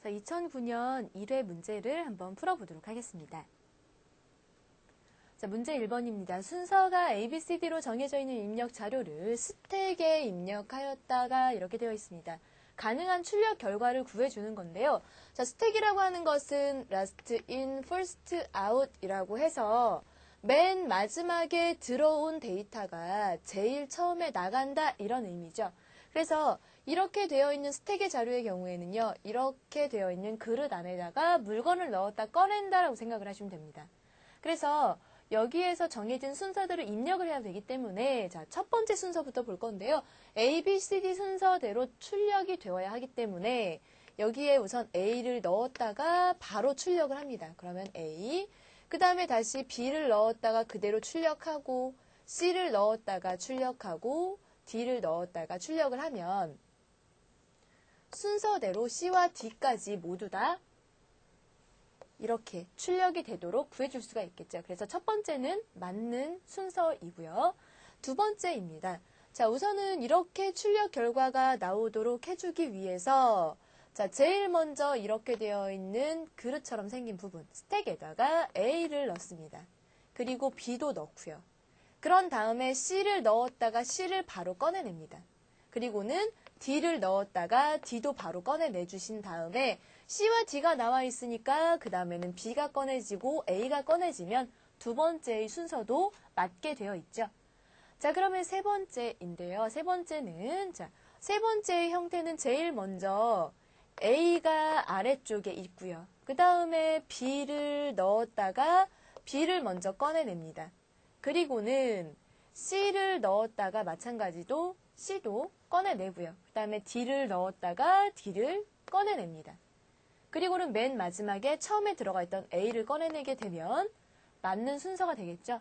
자, 2009년 1회 문제를 한번 풀어보도록 하겠습니다. 자, 문제 1번입니다. 순서가 ABCD로 정해져 있는 입력 자료를 스택에 입력하였다가 이렇게 되어 있습니다. 가능한 출력 결과를 구해주는 건데요. 자, 스택이라고 하는 것은 last in, first out 이라고 해서 맨 마지막에 들어온 데이터가 제일 처음에 나간다 이런 의미죠. 그래서 이렇게 되어 있는 스택의 자료의 경우에는요. 이렇게 되어 있는 그릇 안에다가 물건을 넣었다 꺼낸다라고 생각을 하시면 됩니다. 그래서 여기에서 정해진 순서대로 입력을 해야 되기 때문에 자, 첫 번째 순서부터 볼 건데요. A, B, C, D 순서대로 출력이 되어야 하기 때문에 여기에 우선 A를 넣었다가 바로 출력을 합니다. 그러면 A, 그 다음에 다시 B를 넣었다가 그대로 출력하고 C를 넣었다가 출력하고 D를 넣었다가 출력을 하면 순서대로 C와 D까지 모두 다 이렇게 출력이 되도록 구해줄 수가 있겠죠. 그래서 첫 번째는 맞는 순서이고요. 두 번째입니다. 자, 우선은 이렇게 출력 결과가 나오도록 해주기 위해서 자, 제일 먼저 이렇게 되어 있는 그릇처럼 생긴 부분, 스택에다가 A를 넣습니다. 그리고 B도 넣고요. 그런 다음에 C를 넣었다가 C를 바로 꺼내냅니다. 그리고는 D를 넣었다가 D도 바로 꺼내내주신 다음에 C와 D가 나와 있으니까 그 다음에는 B가 꺼내지고 A가 꺼내지면 두 번째의 순서도 맞게 되어 있죠. 자, 그러면 세 번째인데요. 세 번째는 자, 세 번째의 형태는 제일 먼저 A가 아래쪽에 있고요. 그 다음에 B를 넣었다가 B를 먼저 꺼내냅니다. 그리고는 C를 넣었다가 마찬가지로 C도 꺼내내고요. 그 다음에 D를 넣었다가 D를 꺼내냅니다. 그리고는 맨 마지막에 처음에 들어가 있던 A를 꺼내내게 되면 맞는 순서가 되겠죠.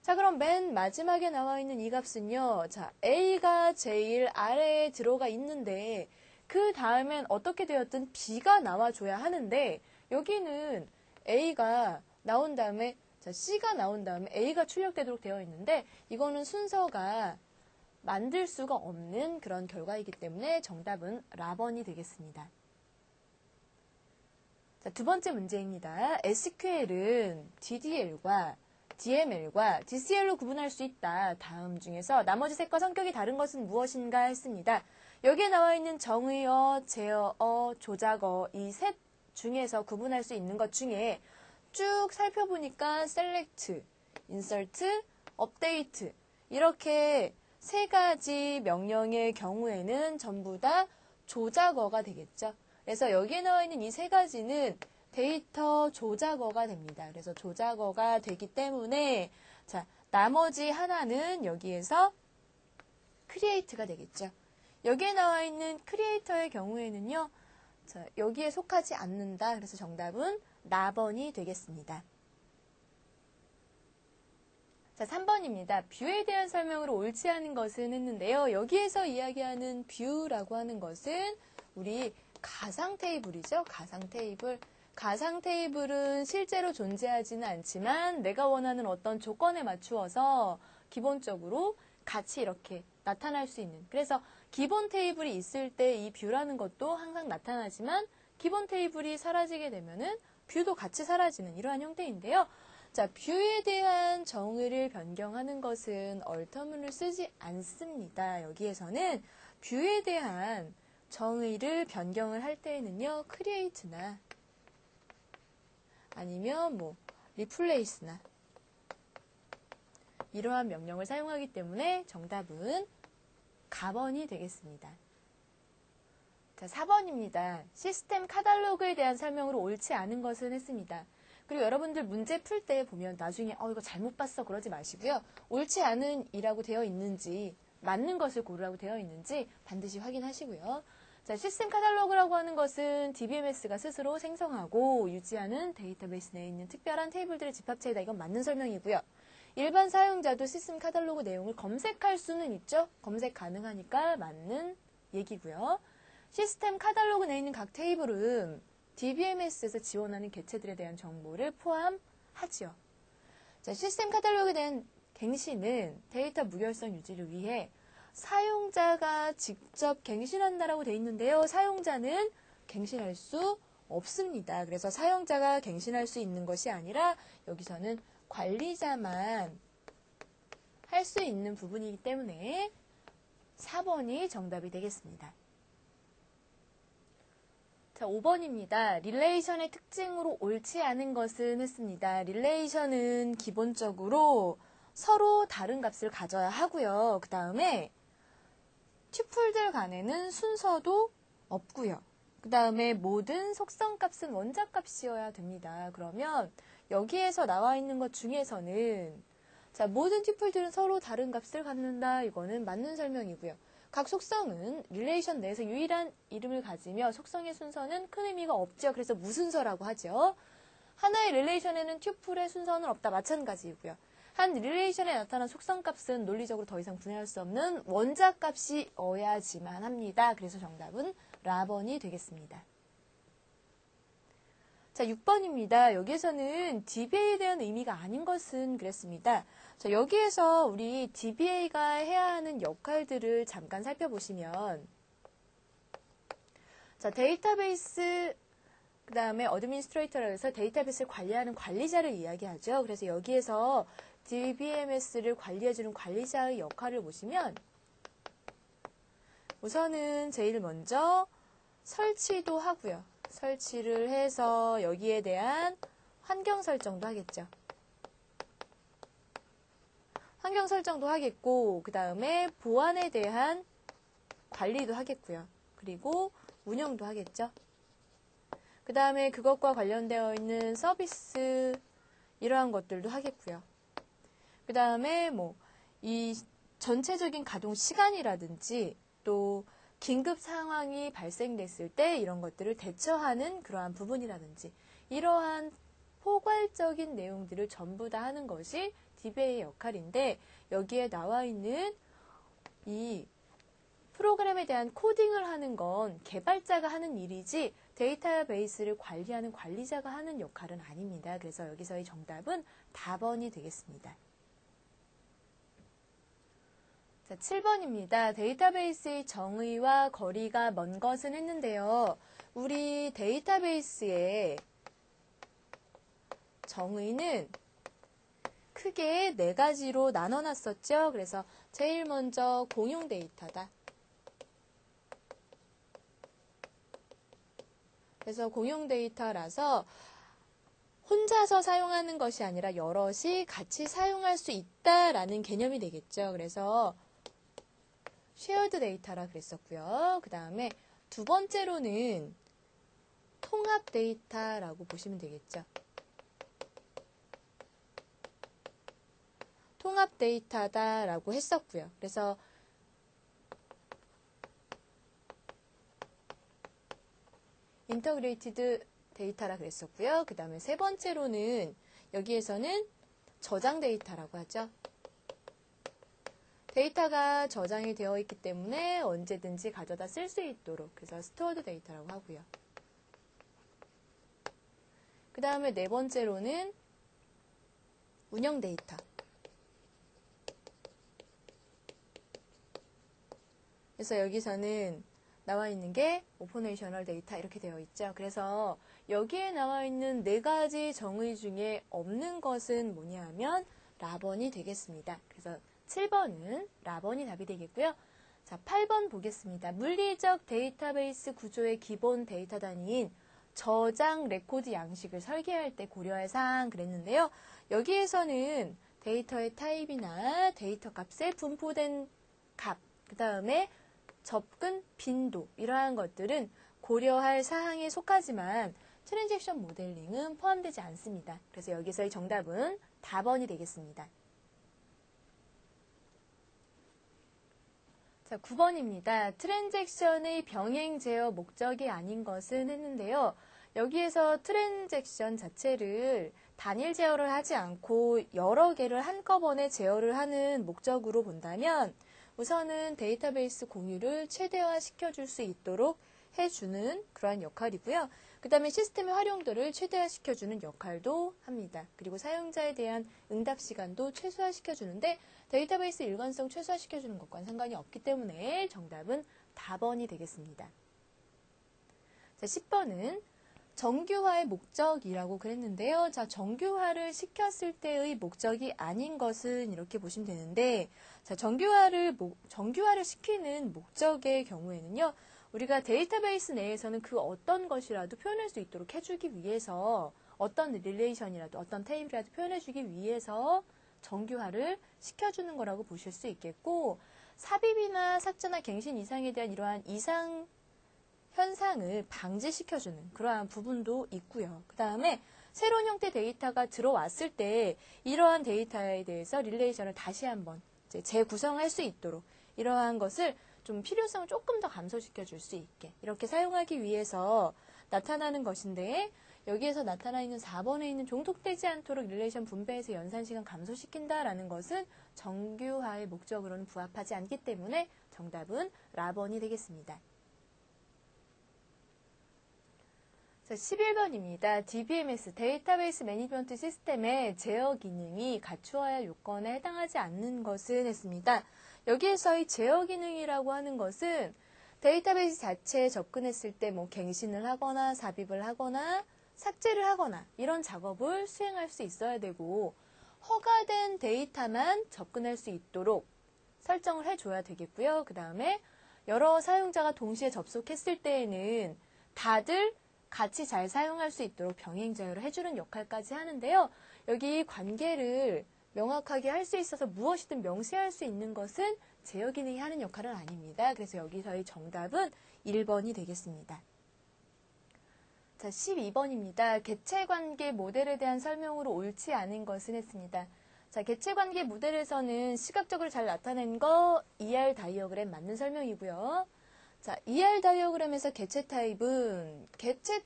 자, 그럼 맨 마지막에 나와 있는 이 값은요. 자, A가 제일 아래에 들어가 있는데 그 다음엔 어떻게 되었든 B가 나와줘야 하는데 여기는 A가 나온 다음에 자, C가 나온 다음에 A가 출력되도록 되어 있는데 이거는 순서가 만들 수가 없는 그런 결과이기 때문에 정답은 라번이 되겠습니다. 자, 두 번째 문제입니다. SQL은 DDL과 DML과 DCL로 구분할 수 있다. 다음 중에서 나머지 셋과 성격이 다른 것은 무엇인가 했습니다. 여기에 나와 있는 정의어, 제어어, 조작어 이 셋 중에서 구분할 수 있는 것 중에 쭉 살펴보니까 select, insert, update 이렇게 세 가지 명령의 경우에는 전부 다 조작어가 되겠죠. 그래서 여기에 나와 있는 이 세 가지는 데이터 조작어가 됩니다. 그래서 조작어가 되기 때문에 자, 나머지 하나는 여기에서 create가 되겠죠. 여기에 나와 있는 creator의 경우에는요. 자, 여기에 속하지 않는다. 그래서 정답은 라번이 되겠습니다. 자, 3번입니다. 뷰에 대한 설명으로 옳지 않은 것은 했는데요. 여기에서 이야기하는 뷰라고 하는 것은 우리 가상 테이블이죠. 가상 테이블. 가상 테이블은 실제로 존재하지는 않지만 내가 원하는 어떤 조건에 맞추어서 기본적으로 같이 이렇게 나타날 수 있는. 그래서 기본 테이블이 있을 때 이 뷰라는 것도 항상 나타나지만 기본 테이블이 사라지게 되면은 뷰도 같이 사라지는 이러한 형태인데요. 자, 뷰에 대한 정의를 변경하는 것은 얼터문을 쓰지 않습니다. 여기에서는 뷰에 대한 정의를 변경을 할 때에는요, create나 아니면 뭐 replace나 이러한 명령을 사용하기 때문에 정답은 가번이 되겠습니다. 자, 4번입니다. 시스템 카탈로그에 대한 설명으로 옳지 않은 것은 했습니다. 그리고 여러분들 문제 풀 때 보면 나중에 이거 잘못 봤어 그러지 마시고요. 옳지 않은 이라고 되어 있는지 맞는 것을 고르라고 되어 있는지 반드시 확인하시고요. 자, 시스템 카탈로그라고 하는 것은 DBMS가 스스로 생성하고 유지하는 데이터베이스 내에 있는 특별한 테이블들의 집합체이다. 이건 맞는 설명이고요. 일반 사용자도 시스템 카탈로그 내용을 검색할 수는 있죠. 검색 가능하니까 맞는 얘기고요. 시스템 카탈로그 내에 있는 각 테이블은 DBMS에서 지원하는 객체들에 대한 정보를 포함하지요. 자, 시스템 카탈로그에 대한 갱신은 데이터 무결성 유지를 위해 사용자가 직접 갱신한다라고 되어 있는데요. 사용자는 갱신할 수 없습니다. 그래서 사용자가 갱신할 수 있는 것이 아니라 여기서는 관리자만 할 수 있는 부분이기 때문에 4번이 정답이 되겠습니다. 자, 5번입니다. 릴레이션의 특징으로 옳지 않은 것은 했습니다. 릴레이션은 기본적으로 서로 다른 값을 가져야 하고요. 그 다음에 튜플들 간에는 순서도 없고요. 그 다음에 모든 속성값은 원자값이어야 됩니다. 그러면 여기에서 나와 있는 것 중에서는 자, 모든 튜플들은 서로 다른 값을 갖는다. 이거는 맞는 설명이고요. 각 속성은 릴레이션 내에서 유일한 이름을 가지며 속성의 순서는 큰 의미가 없죠. 그래서 무순서라고 하죠. 하나의 릴레이션에는 튜플의 순서는 없다. 마찬가지이고요. 한 릴레이션에 나타난 속성값은 논리적으로 더 이상 분해할 수 없는 원자값이어야지만 합니다. 그래서 정답은 라번이 되겠습니다. 자, 6번입니다. 여기에서는 DBA에 대한 의미가 아닌 것은 그랬습니다. 자, 여기에서 우리 DBA가 해야 하는 역할들을 잠깐 살펴보시면 자, 데이터베이스 그 다음에 어드미니스트레이터라고 해서 데이터베이스를 관리하는 관리자를 이야기하죠. 그래서 여기에서 DBMS를 관리해주는 관리자의 역할을 보시면 우선은 제일 먼저 설치도 하고요. 설치를 해서 여기에 대한 환경 설정도 하겠죠. 환경 설정도 하겠고 그 다음에 보안에 대한 관리도 하겠고요. 그리고 운영도 하겠죠. 그 다음에 그것과 관련되어 있는 서비스 이러한 것들도 하겠고요. 그 다음에 이 전체적인 가동 시간이라든지 또 긴급 상황이 발생됐을 때 이런 것들을 대처하는 그러한 부분이라든지 이러한 포괄적인 내용들을 전부 다 하는 것이 DBA의 역할인데 여기에 나와 있는 이 프로그램에 대한 코딩을 하는 건 개발자가 하는 일이지 데이터베이스를 관리하는 관리자가 하는 역할은 아닙니다. 그래서 여기서의 정답은 답번이 되겠습니다. 자, 7번입니다. 데이터베이스의 정의와 거리가 먼 것은 했는데요. 우리 데이터베이스의 정의는 크게 4가지로 나눠놨었죠. 그래서 제일 먼저 공용 데이터다. 그래서 공용 데이터라서 혼자서 사용하는 것이 아니라 여럿이 같이 사용할 수 있다라는 개념이 되겠죠. 그래서 쉐어드 데이터라 그랬었고요. 그 다음에 두 번째로는 통합 데이터라고 보시면 되겠죠. 통합 데이터다라고 했었고요. 그래서 인터그레이티드 데이터라 그랬었고요. 그 다음에 세 번째로는 여기에서는 저장 데이터라고 하죠. 데이터가 저장이 되어 있기 때문에 언제든지 가져다 쓸 수 있도록 그래서 스토어드 데이터라고 하고요. 그 다음에 네 번째로는 운영 데이터. 그래서 여기서는 나와 있는 게 오퍼레이셔널 데이터 이렇게 되어 있죠. 그래서 여기에 나와 있는 4가지 정의 중에 없는 것은 뭐냐 하면 라번이 되겠습니다. 그래서 7번은 라번이 답이 되겠고요. 자, 8번 보겠습니다. 물리적 데이터베이스 구조의 기본 데이터 단위인 저장 레코드 양식을 설계할 때 고려할 사항 그랬는데요. 여기에서는 데이터의 타입이나 데이터 값에 분포된 값, 그 다음에 접근 빈도 이러한 것들은 고려할 사항에 속하지만 트랜잭션 모델링은 포함되지 않습니다. 그래서 여기서의 정답은 답번이 되겠습니다. 자, 9번입니다. 트랜잭션의 병행 제어 목적이 아닌 것은 했는데요. 여기에서 트랜잭션 자체를 단일 제어를 하지 않고 여러 개를 한꺼번에 제어를 하는 목적으로 본다면 우선은 데이터베이스 공유를 최대화 시켜줄 수 있도록 해주는 그러한 역할이고요. 그 다음에 시스템의 활용도를 최대화시켜주는 역할도 합니다. 그리고 사용자에 대한 응답 시간도 최소화시켜주는데 데이터베이스 일관성 최소화시켜주는 것과는 상관이 없기 때문에 정답은 답번이 되겠습니다. 자, 10번은 정규화의 목적이라고 그랬는데요. 자, 정규화를 시켰을 때의 목적이 아닌 것은 이렇게 보시면 되는데, 자, 정규화를 시키는 목적의 경우에는요, 우리가 데이터베이스 내에서는 그 어떤 것이라도 표현할 수 있도록 해주기 위해서, 어떤 릴레이션이라도, 어떤 테이블이라도 표현해주기 위해서 정규화를 시켜주는 거라고 보실 수 있겠고, 삽입이나 삭제나 갱신 이상에 대한 이러한 이상 현상을 방지시켜주는 그러한 부분도 있고요. 그 다음에 새로운 형태 데이터가 들어왔을 때 이러한 데이터에 대해서 릴레이션을 다시 한번 재구성할 수 있도록 이러한 것을 좀 필요성을 조금 더 감소시켜 줄 수 있게 이렇게 사용하기 위해서 나타나는 것인데, 여기에서 나타나 있는 4번에 있는 종속되지 않도록 릴레이션 분배해서 연산시간 감소시킨다라는 것은 정규화의 목적으로는 부합하지 않기 때문에 정답은 라번이 되겠습니다. 자, 11번입니다. DBMS, 데이터베이스 매니지먼트 시스템의 제어 기능이 갖추어야 할 요건에 해당하지 않는 것은 했습니다. 여기에서의 제어 기능이라고 하는 것은 데이터베이스 자체에 접근했을 때 뭐 갱신을 하거나 삽입을 하거나 삭제를 하거나 이런 작업을 수행할 수 있어야 되고, 허가된 데이터만 접근할 수 있도록 설정을 해줘야 되겠고요. 그 다음에 여러 사용자가 동시에 접속했을 때에는 다들 같이 잘 사용할 수 있도록 병행 제어를 해주는 역할까지 하는데요. 여기 관계를 명확하게 할 수 있어서 무엇이든 명시할 수 있는 것은 제어 기능이 하는 역할은 아닙니다. 그래서 여기서의 정답은 1번이 되겠습니다. 자, 12번입니다. 개체관계 모델에 대한 설명으로 옳지 않은 것은 했습니다. 자, 개체관계 모델에서는 시각적으로 잘 나타낸 거 ER 다이어그램 맞는 설명이고요. 자, ER 다이어그램에서 개체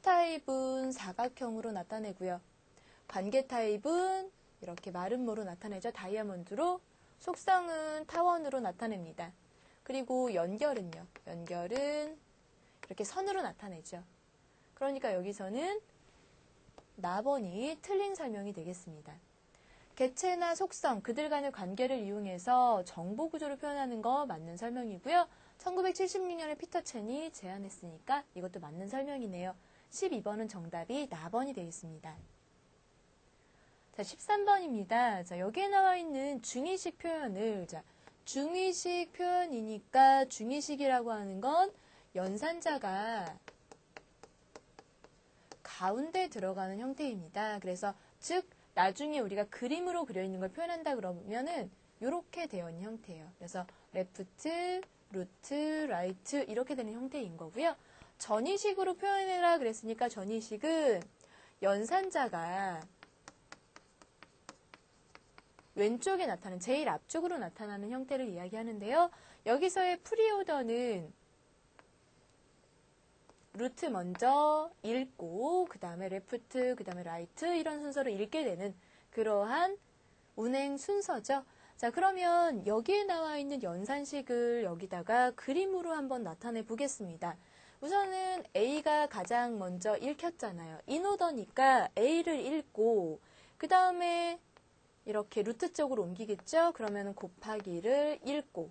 타입은 사각형으로 나타내고요. 관계 타입은 이렇게 마름모로 나타내죠. 다이아몬드로. 속성은 타원으로 나타냅니다. 그리고 연결은 이렇게 선으로 나타내죠. 그러니까 여기서는 나번이 틀린 설명이 되겠습니다. 개체나 속성, 그들 간의 관계를 이용해서 정보 구조를 표현하는 거 맞는 설명이고요. 1976년에 피터 첸이 제안했으니까 이것도 맞는 설명이네요. 12번은 정답이 나번이 되겠습니다. 자, 13번입니다. 자, 여기에 나와 있는 중의식 표현을, 자, 중의식 표현이니까 중의식이라고 하는 건 연산자가 가운데 들어가는 형태입니다. 그래서 즉 나중에 우리가 그림으로 그려 있는 걸 표현한다 그러면은 이렇게 되어 있는 형태예요. 그래서 레프트, 루트, 라이트 이렇게 되는 형태인 거고요. 전위식으로 표현해라 그랬으니까 전위식은 연산자가 왼쪽에 나타나는 제일 앞쪽으로 나타나는 형태를 이야기하는데요. 여기서의 프리오더는 루트 먼저 읽고 그 다음에 레프트, 그 다음에 라이트 이런 순서로 읽게 되는 그러한 운행 순서죠. 자, 그러면 여기에 나와 있는 연산식을 여기다가 그림으로 한번 나타내 보겠습니다. 우선은 A가 가장 먼저 읽혔잖아요. 인오더니까 A를 읽고 그 다음에 이렇게 루트 쪽으로 옮기겠죠. 그러면 곱하기를 읽고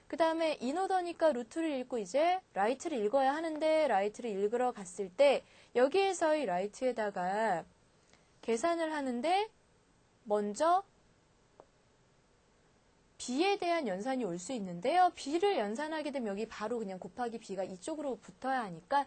그 다음에 인오더니까 루트를 읽고 이제 라이트를 읽어야 하는데 라이트를 읽으러 갔을 때 여기에서의 라이트에다가 계산을 하는데 먼저 B에 대한 연산이 올 수 있는데요. B를 연산하게 되면 여기 바로 그냥 곱하기 B가 이쪽으로 붙어야 하니까